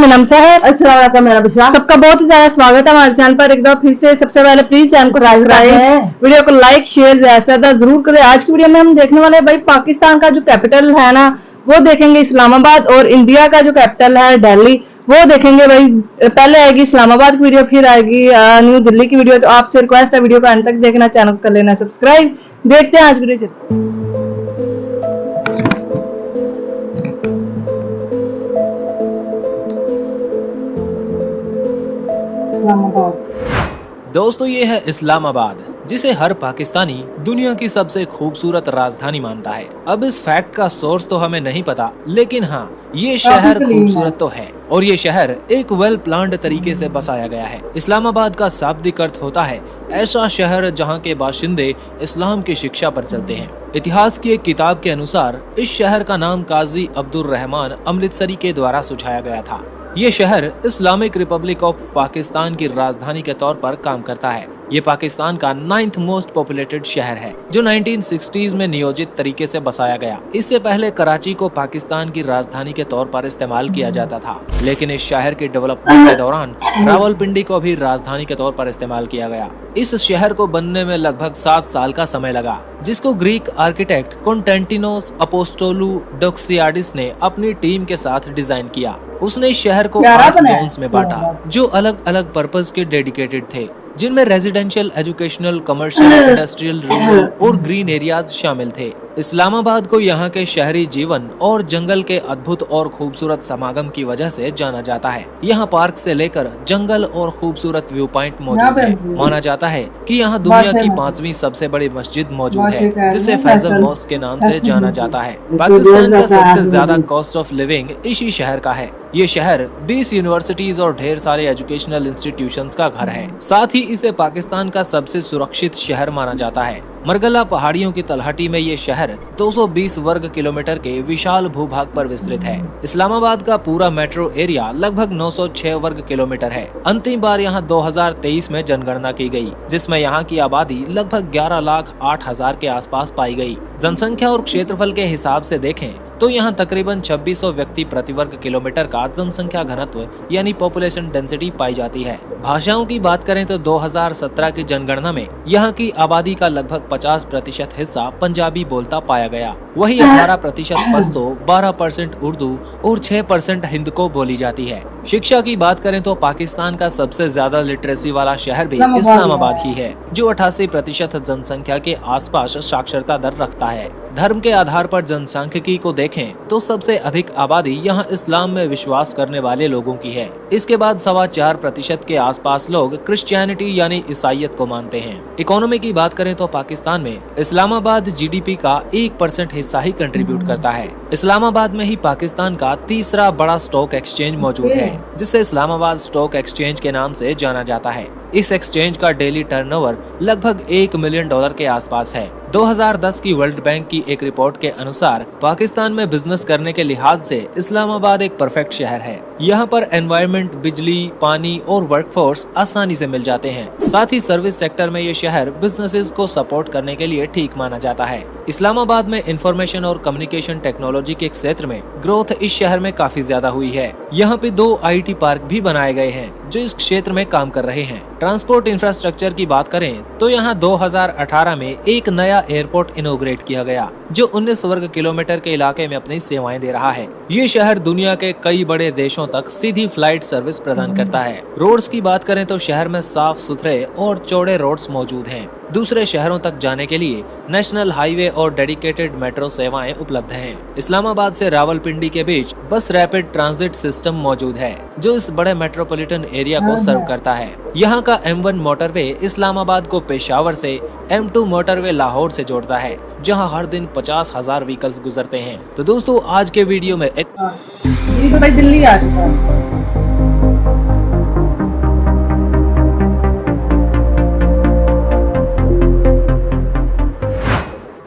मेरा नाम है। अस्सलाम वालेकुम, मेरा बिशरा। सबका बहुत ही ज्यादा स्वागत है हमारे चैनल पर। एक बार फिर से सबसे पहले प्लीज चैनल को सब्सक्राइब, वीडियो को लाइक शेयर ज्यादा जरूर करें। आज की वीडियो में हम देखने वाले हैं भाई पाकिस्तान का जो कैपिटल है ना वो देखेंगे इस्लामाबाद, और इंडिया का जो कैपिटल है दिल्ली वो देखेंगे भाई। पहले आएगी इस्लामाबाद की वीडियो, फिर आएगी न्यू दिल्ली की वीडियो। तो आपसे रिक्वेस्ट है वीडियो को अंत तक देखना, चैनल को कर लेना सब्सक्राइब। देखते हैं आज वीडियो चलते। दोस्तों ये है इस्लामाबाद, जिसे हर पाकिस्तानी दुनिया की सबसे खूबसूरत राजधानी मानता है। अब इस फैक्ट का सोर्स तो हमें नहीं पता, लेकिन हाँ ये शहर खूबसूरत तो है, और ये शहर एक वेल प्लान्ड तरीके से बसाया गया है। इस्लामाबाद का शाब्दिक अर्थ होता है ऐसा शहर जहाँ के बाशिंदे इस्लाम की शिक्षा पर चलते हैं। इतिहास की एक किताब के अनुसार इस शहर का नाम काजी अब्दुल रहमान अमृतसरी के द्वारा सुझाया गया था। ये शहर इस्लामिक रिपब्लिक ऑफ पाकिस्तान की राजधानी के तौर पर काम करता है। ये पाकिस्तान का 9th मोस्ट पॉपुलेटेड शहर है, जो 1960s में नियोजित तरीके से बसाया गया। इससे पहले कराची को पाकिस्तान की राजधानी के तौर पर इस्तेमाल किया जाता था, लेकिन इस शहर के डेवलपमेंट के दौरान रावलपिंडी को भी राजधानी के तौर पर इस्तेमाल किया गया। इस शहर को बनने में लगभग 7 साल का समय लगा, जिसको ग्रीक आर्किटेक्ट कॉन्स्टेंटिनोस अपोस्टोलू डोक्सियाडिस ने अपनी टीम के साथ डिजाइन किया। उसने इस शहर को 8 जोन्स में बांटा, जो अलग अलग पर्पस के डेडिकेटेड थे, जिनमें residential, educational, commercial, industrial, rural और ग्रीन एरियाज शामिल थे। इस्लामाबाद को यहाँ के शहरी जीवन और जंगल के अद्भुत और खूबसूरत समागम की वजह से जाना जाता है। यहाँ पार्क से लेकर जंगल और खूबसूरत व्यू पॉइंट मौजूद है। माना जाता है कि यहाँ दुनिया की 5वीं सबसे बड़ी मस्जिद मौजूद है, जिसे फैसल मॉस्क के नाम से जाना जाता है। पाकिस्तान का सबसे ज्यादा कॉस्ट ऑफ लिविंग इसी शहर का है। ये शहर 20 यूनिवर्सिटीज और ढेर सारे एजुकेशनल इंस्टीट्यूशंस का घर है। साथ ही इसे पाकिस्तान का सबसे सुरक्षित शहर माना जाता है। मरगला पहाड़ियों की तलहटी में ये शहर 220 वर्ग किलोमीटर के विशाल भूभाग पर विस्तृत है। इस्लामाबाद का पूरा मेट्रो एरिया लगभग 906 वर्ग किलोमीटर है। अंतिम बार यहाँ 2023 में जनगणना की गई, जिसमें यहाँ की आबादी लगभग 11,08,000 के आसपास पाई गई। जनसंख्या और क्षेत्रफल के हिसाब से देखें तो यहाँ तकरीबन 2600 व्यक्ति प्रति वर्ग किलोमीटर का जनसंख्या घनत्व यानी पॉपुलेशन डेंसिटी पाई जाती है। भाषाओं की बात करें तो 2017 की जनगणना में यहाँ की आबादी का लगभग 50% हिस्सा पंजाबी बोलता पाया गया। वही 18% पश्तो, 12% उर्दू और 6% हिंदी को बोली जाती है। शिक्षा की बात करें तो पाकिस्तान का सबसे ज्यादा लिटरेसी वाला शहर भी इस्लामाबाद ही है, जो 88% जनसंख्या के आसपास साक्षरता दर रखता है। धर्म के आधार पर जनसांख्यिकी को देखें तो सबसे अधिक आबादी यहाँ इस्लाम में विश्वास करने वाले लोगों की है। इसके बाद 4.25% के आसपास लोग क्रिश्चियनिटी यानी ईसाईयत को मानते हैं। इकोनॉमी की बात करें तो पाकिस्तान में इस्लामाबाद GDP का 1% हिस्सा ही कंट्रीब्यूट करता है। इस्लामाबाद में ही पाकिस्तान का तीसरा बड़ा स्टॉक एक्सचेंज मौजूद है, जिसे इस्लामाबाद स्टॉक एक्सचेंज के नाम से जाना जाता है। इस एक्सचेंज का डेली टर्नओवर लगभग $1 मिलियन के आसपास है। 2010 की वर्ल्ड बैंक की एक रिपोर्ट के अनुसार पाकिस्तान में बिजनेस करने के लिहाज से इस्लामाबाद एक परफेक्ट शहर है। यहाँ पर एनवायरनमेंट, बिजली, पानी और वर्कफोर्स आसानी से मिल जाते हैं। साथ ही सर्विस सेक्टर में ये शहर बिजनेसेस को सपोर्ट करने के लिए ठीक माना जाता है। इस्लामाबाद में इंफॉर्मेशन और कम्युनिकेशन टेक्नोलॉजी के क्षेत्र में ग्रोथ इस शहर में काफी ज्यादा हुई है। यहाँ पे 2 IT पार्क भी बनाए गए हैं, जो इस क्षेत्र में काम कर रहे हैं। ट्रांसपोर्ट इंफ्रास्ट्रक्चर की बात करें तो यहाँ 2018 में एक नया एयरपोर्ट इनॉग्रेट किया गया, जो 19 वर्ग किलोमीटर के इलाके में अपनी सेवाएं दे रहा है। ये शहर दुनिया के कई बड़े देशों तक सीधी फ्लाइट सर्विस प्रदान करता है। रोड्स की बात करें तो शहर में साफ सुथरे और चौड़े रोड्स मौजूद हैं। दूसरे शहरों तक जाने के लिए नेशनल हाईवे और डेडिकेटेड मेट्रो सेवाएं उपलब्ध हैं। इस्लामाबाद से रावलपिंडी के बीच बस रैपिड ट्रांजिट सिस्टम मौजूद है, जो इस बड़े मेट्रोपॉलिटन एरिया को सर्व करता है। यहाँ का M1 मोटरवे इस्लामाबाद को पेशावर से, M2 मोटरवे लाहौर से जोड़ता है, जहाँ हर दिन 50,000 व्हीकल्स गुजरते हैं। तो दोस्तों आज के वीडियो में ये तो भाई दिल्ली आ चुका है।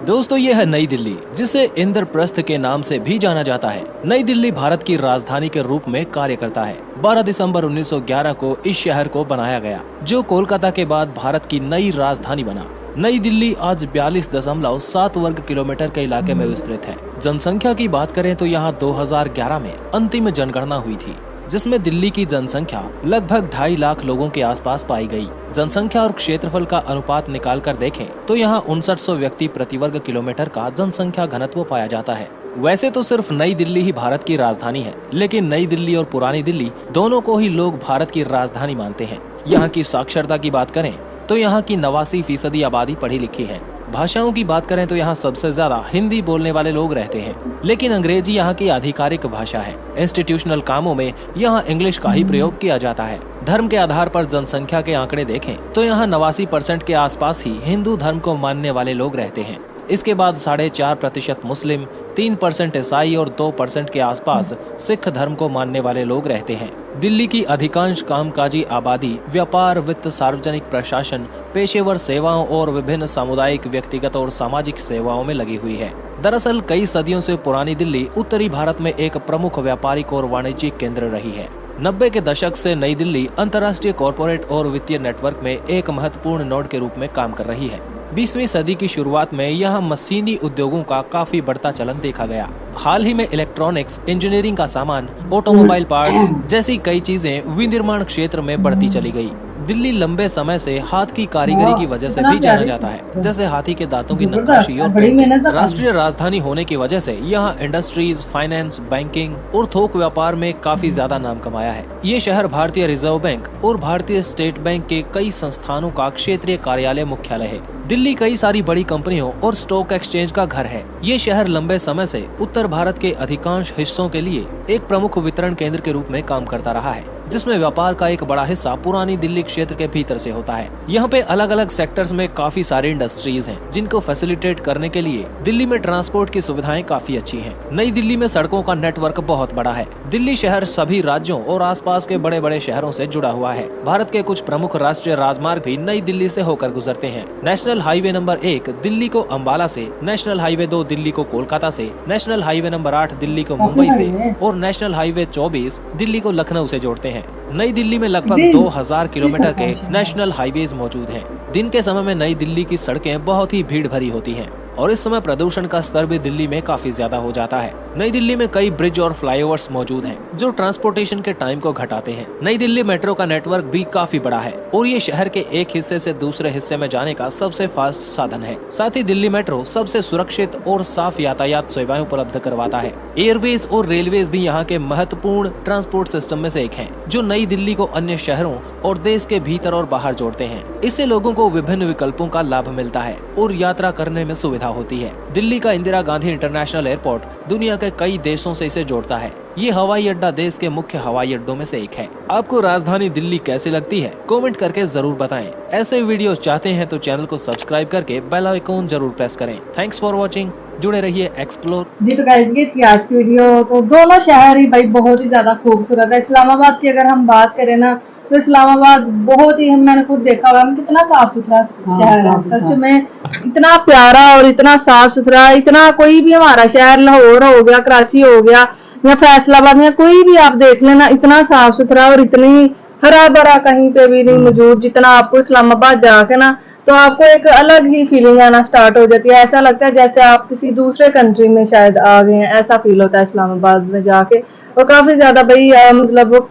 दोस्तों ये है नई दिल्ली, जिसे इंद्रप्रस्थ के नाम से भी जाना जाता है। नई दिल्ली भारत की राजधानी के रूप में कार्य करता है। 12 दिसंबर 1911 को इस शहर को बनाया गया, जो कोलकाता के बाद भारत की नई राजधानी बना। नई दिल्ली आज 42.7 वर्ग किलोमीटर के इलाके में विस्तृत है। जनसंख्या की बात करें तो यहाँ 2011 में अंतिम जनगणना हुई थी। जिसमें दिल्ली की जनसंख्या लगभग 2.5 लाख लोगों के आसपास पाई गई। जनसंख्या और क्षेत्रफल का अनुपात निकाल कर देखें तो यहाँ 5900 व्यक्ति प्रति वर्ग किलोमीटर का जनसंख्या घनत्व पाया जाता है। वैसे तो सिर्फ नई दिल्ली ही भारत की राजधानी है, लेकिन नई दिल्ली और पुरानी दिल्ली दोनों को ही लोग भारत की राजधानी मानते हैं। यहाँ की साक्षरता की बात करें तो यहाँ की 89% आबादी पढ़ी लिखी है। भाषाओं की बात करें तो यहाँ सबसे ज्यादा हिंदी बोलने वाले लोग रहते हैं, लेकिन अंग्रेजी यहाँ की आधिकारिक भाषा है। इंस्टीट्यूशनल कामों में यहाँ इंग्लिश का ही प्रयोग किया जाता है। धर्म के आधार पर जनसंख्या के आंकड़े देखें तो यहाँ 89% के आसपास ही हिंदू धर्म को मानने वाले लोग रहते हैं। इसके बाद 4.5% मुस्लिम, 3% ईसाई और 2% के आसपास सिख धर्म को मानने वाले लोग रहते हैं। दिल्ली की अधिकांश कामकाजी आबादी व्यापार, वित्त, सार्वजनिक प्रशासन, पेशेवर सेवाओं और विभिन्न सामुदायिक, व्यक्तिगत और सामाजिक सेवाओं में लगी हुई है। दरअसल कई सदियों से पुरानी दिल्ली उत्तरी भारत में एक प्रमुख व्यापारिक और वाणिज्यिक केंद्र रही है। 90 के दशक से नई दिल्ली अंतर्राष्ट्रीय कॉरपोरेट और वित्तीय नेटवर्क में एक महत्वपूर्ण नोड के रूप में काम कर रही है। 20वीं सदी की शुरुआत में यहाँ मशीनी उद्योगों का काफी बढ़ता चलन देखा गया। हाल ही में इलेक्ट्रॉनिक्स, इंजीनियरिंग का सामान, ऑटोमोबाइल पार्ट्स जैसी कई चीजें विनिर्माण क्षेत्र में बढ़ती चली गई। दिल्ली लंबे समय से हाथ की कारीगरी की वजह से भी जाना जाता है, जैसे हाथी के दांतों की नक्काशी और पेंटिंग। राष्ट्रीय राजधानी होने की वजह से यहाँ इंडस्ट्रीज, फाइनेंस, बैंकिंग और थोक व्यापार में काफी ज्यादा नाम कमाया है। ये शहर भारतीय रिजर्व बैंक और भारतीय स्टेट बैंक के कई संस्थानों का क्षेत्रीय कार्यालय मुख्यालय है। दिल्ली कई सारी बड़ी कंपनियों और स्टॉक एक्सचेंज का घर है। ये शहर लंबे समय से उत्तर भारत के अधिकांश हिस्सों के लिए एक प्रमुख वितरण केंद्र के रूप में काम करता रहा है, जिसमें व्यापार का एक बड़ा हिस्सा पुरानी दिल्ली क्षेत्र के भीतर से होता है। यहाँ पे अलग अलग सेक्टर्स में काफी सारी इंडस्ट्रीज हैं, जिनको फैसिलिटेट करने के लिए दिल्ली में ट्रांसपोर्ट की सुविधाएं काफी अच्छी हैं। नई दिल्ली में सड़कों का नेटवर्क बहुत बड़ा है। दिल्ली शहर सभी राज्यों और आसपास के बड़े बड़े शहरों से जुड़ा हुआ है। भारत के कुछ प्रमुख राष्ट्रीय राजमार्ग भी नई दिल्ली से होकर गुजरते हैं। नेशनल हाईवे नंबर 1 दिल्ली को अम्बाला से, नेशनल हाईवे 2 दिल्ली को कोलकाता से, नेशनल हाईवे नंबर 8 दिल्ली को मुंबई से और नेशनल हाईवे 24 दिल्ली को लखनऊ से जोड़ते हैं। नई दिल्ली में लगभग 2000 किलोमीटर के नेशनल हाईवेज मौजूद हैं। दिन के समय में नई दिल्ली की सड़कें बहुत ही भीड़ भरी होती हैं और इस समय प्रदूषण का स्तर भी दिल्ली में काफी ज्यादा हो जाता है। नई दिल्ली में कई ब्रिज और फ्लाईओवर्स मौजूद हैं, जो ट्रांसपोर्टेशन के टाइम को घटाते हैं। नई दिल्ली मेट्रो का नेटवर्क भी काफी बड़ा है और ये शहर के एक हिस्से से दूसरे हिस्से में जाने का सबसे फास्ट साधन है। साथ ही दिल्ली मेट्रो सबसे सुरक्षित और साफ यातायात सेवाएं उपलब्ध करवाता है। एयरवेज और रेलवेज भी यहाँ के महत्वपूर्ण ट्रांसपोर्ट सिस्टम में से एक है, जो नई दिल्ली को अन्य शहरों और देश के भीतर और बाहर जोड़ते हैं। इससे लोगों को विभिन्न विकल्पों का लाभ मिलता है और यात्रा करने में सुविधा होती है। दिल्ली का इंदिरा गांधी इंटरनेशनल एयरपोर्ट दुनिया के कई देशों से इसे जोड़ता है। ये हवाई अड्डा देश के मुख्य हवाई अड्डों में से एक है। आपको राजधानी दिल्ली कैसी लगती है, कमेंट करके जरूर बताएं। ऐसे वीडियोस चाहते हैं तो चैनल को सब्सक्राइब करके बेल आइकॉन जरूर प्रेस करें। Thanks for watching. जुड़े रहिए एक्सप्लोर। जी तो गाइस ये थी आज की वीडियो। तो दोनों शहर ही भाई बहुत ही ज्यादा खूबसूरत है। इस्लामाबाद की अगर हम बात करें ना तो इस्लामाबाद बहुत ही, मैंने खुद देखा हुआ है, कितना साफ सुथरा शहर है। सच में इतना प्यारा और इतना साफ सुथरा, इतना कोई भी हमारा शहर लाहौर हो गया, कराची हो गया या फैसलाबाद या कोई भी आप देख लेना, इतना साफ सुथरा और इतनी हरा भरा कहीं पे भी नहीं मौजूद जितना आपको इस्लामाबाद जाके ना तो आपको एक अलग ही फीलिंग आना स्टार्ट हो जाती है। ऐसा लगता है जैसे आप किसी दूसरे कंट्री में शायद आ गए हैं, ऐसा फील होता है इस्लामाबाद में जाके। और काफी ज्यादा भाई मतलब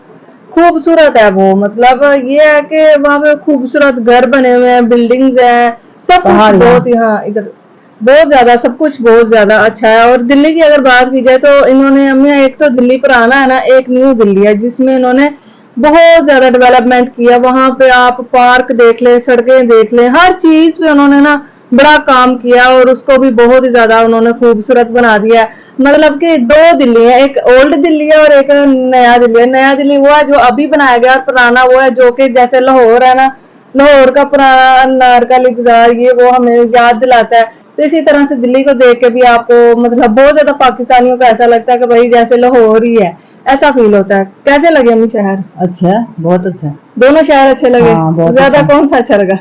खूबसूरत है वो। मतलब ये है कि वहाँ पे खूबसूरत घर बने हुए हैं, बिल्डिंग्स हैं, सब कुछ बहुत, यहाँ इधर बहुत ज्यादा सब कुछ बहुत ज्यादा अच्छा है। और दिल्ली की अगर बात की जाए तो इन्होंने हमें, एक तो दिल्ली पुराना है ना, एक न्यू दिल्ली है जिसमें इन्होंने बहुत ज्यादा डेवलपमेंट किया। वहां पे आप पार्क देख ले, सड़कें देख ले, हर चीज पे उन्होंने ना बड़ा काम किया और उसको भी बहुत ही ज्यादा उन्होंने खूबसूरत बना दिया है। मतलब कि दो दिल्ली है, एक ओल्ड दिल्ली है और एक नया दिल्ली है। नया दिल्ली वो है जो अभी बनाया गया और पुराना वो है जो कि जैसे लाहौर है ना, लाहौर का पुराना अनारकली बाजार, ये वो हमें याद दिलाता है। तो इसी तरह से दिल्ली को देख के भी आपको मतलब बहुत ज्यादा पाकिस्तानियों को ऐसा लगता है कि भाई जैसे लाहौर ही है, ऐसा फील होता है। कैसे लगे हमें शहर? अच्छा, बहुत अच्छा। दोनों शहर अच्छे लगे? ज्यादा कौन सा अच्छा लगा?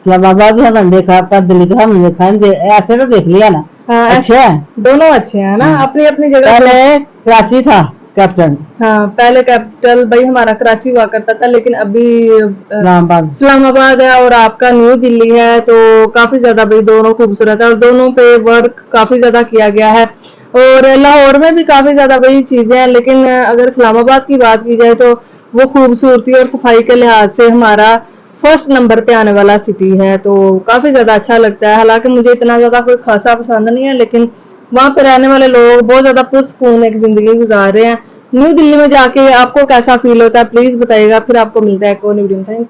इस्लामाबाद भी हमने देखा, पर दिल्ली तो हमने देखा, ऐसे तो देख लिया ना। हाँ, अच्छे हैं दोनों, अच्छे हैं ना अपनी अपनी जगह। पहले कराची था कैपिटल। हाँ, पहले कैपिटल भाई हमारा कराची हुआ करता था, लेकिन अभी इस्लामाबाद है और आपका न्यू दिल्ली है। तो काफी ज्यादा भाई दोनों खूबसूरत है और दोनों पे वर्क काफी ज्यादा किया गया है। और लाहौर में भी काफी ज्यादा वही चीजें हैं, लेकिन अगर इस्लामाबाद की बात की जाए तो वो खूबसूरती और सफाई के लिहाज से हमारा फर्स्ट नंबर पे आने वाला सिटी है। तो काफी ज्यादा अच्छा लगता है। हालांकि मुझे इतना ज्यादा कोई खासा पसंद नहीं है, लेकिन वहां पे रहने वाले लोग बहुत ज्यादा पुरसकून एक जिंदगी गुजार रहे हैं। न्यू दिल्ली में जाके आपको कैसा फील होता है प्लीज बताइएगा। फिर आपको मिलता है एक और वीडियो में।